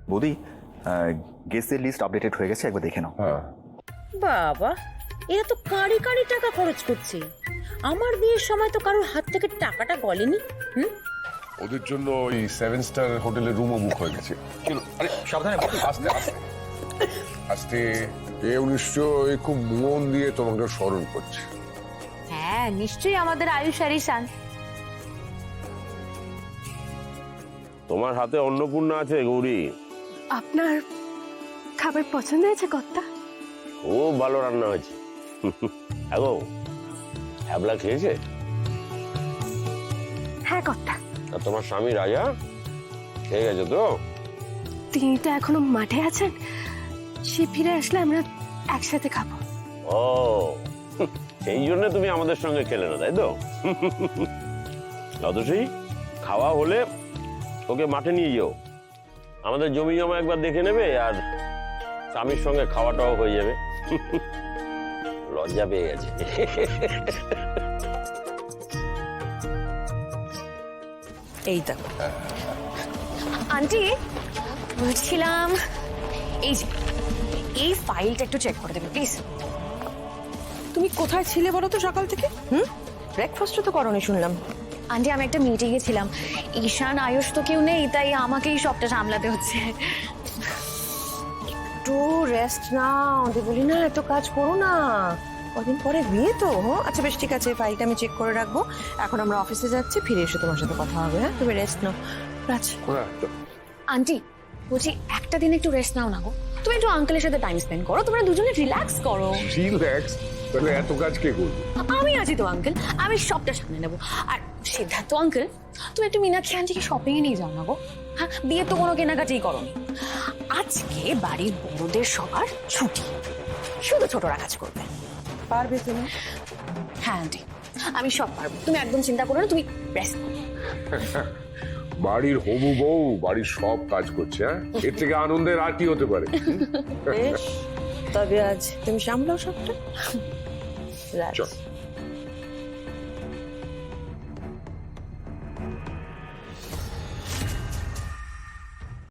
বৌদি, গেস্টের list updated হয়ে গেছে, একবার দেখে নাও। হ্যাঁ, বাবা, এরা তো কাঁড়ি কাঁড়ি টাকা খরচ করছে। আমার বিয়ের সময় তো কারোর হাত থেকে টাকাটা গলেনি। ওদের জন্য ওই 7 স্টার হোটেলের রুমও বুক হয়ে গেছে। চলো, আরে সাবধানে। আস্তে আস্তে আস্তে। কেউ নিশ্চয়ই খুব মন দিয়ে তোমাকে স্মরণ করছে। হ্যাঁ, নিশ্চয়ই আমাদের আয়ুষ আর ঈশান। তোমার হাতে অন্নপূর্ণা আছে গৌরী। আপনার খাবার পছন্দ হয়েছে কর্তা? খুব ভালো রান্না হয়েছে। আগো হ্যাবলা খেয়েছে? হ্যাঁ কর্তা। আর তোমার স্বামী রাজা খেয়ে গেছে তো? তিনি তো এখনো মাঠে আছেন, সে ফিরে আসলে আমরা একসাথে খাবো। ও, সেই জন্য তুমি আমাদের সঙ্গে খেলে না, তাই তো? অতসী, খাওয়া হলে ওকে মাঠে নিয়ে যেও, আমাদের জমি জমা একবার দেখে নেবে, আর স্বামীর সঙ্গে খাওয়াটাও হয়ে যাবে। লজ্জা পেয়ে গেছে। এই দেখো আন্টি, বলছিলাম এই যে এই ফাইলটা একটু চেক করে দেবে প্লিজ। তুমি কোথায় ছিলে বলো তো সকাল থেকে? ব্রেকফাস্টও তো করোনি শুনলাম। আন্টি, আমি একটা মিটিংয়ে ছিলাম। ঈশান আয়ুষ তো কেউ নেই, তাই আমাকেই সবটা সামলাতে হচ্ছে। একটু রেস্ট নাও, বলি না এত কাজ করো না, কদিন পরে বিয়ে তো। আচ্ছা বেশ, ঠিক আছে, ফাইলটা আমি চেক করে রাখবো। এখন আমরা অফিসে যাচ্ছি, ফিরে এসে তোমার সাথে কথা হবে। হ্যাঁ, তুমি রেস্ট নাও। রাখছি। আন্টি, বলছি একটা দিন একটু রেস্ট নাও না গো। তুমি একটু আঙ্কেলের সাথে টাইম স্পেন্ড করো, তোমরা দুজনে রিল্যাক্স করো। রিল্যাক্স? তাহলে এত কাজ কে করবে? আমি আছি তো আঙ্কেল, আমি সবটা সামনে নেবো। আর সিদ্ধার্থ আঙ্কেল, তুমি একটু মীনাক্ষী আন্টিকে শপিং এ নিয়ে যাও না গো। হ্যাঁ, বিয়ে তো কোনো কেনাকাটিই করোনি। আজকে বাড়ির বড়দের সবার ছুটি, শুধু ছোটরা কাজ করবে। পারবে তুমি? হ্যাঁ আন্টি, আমি সব পারবো, তুমি একদম চিন্তা করো না, তুমি রেস্ট করো। বাড়ির হবু বউ বাড়ির সব কাজ করছে, হ্যাঁ? এর থেকে আনন্দের আর কি হতে পারে? বেশ, তবে আজ তুমি সামলাও সবটা। চল।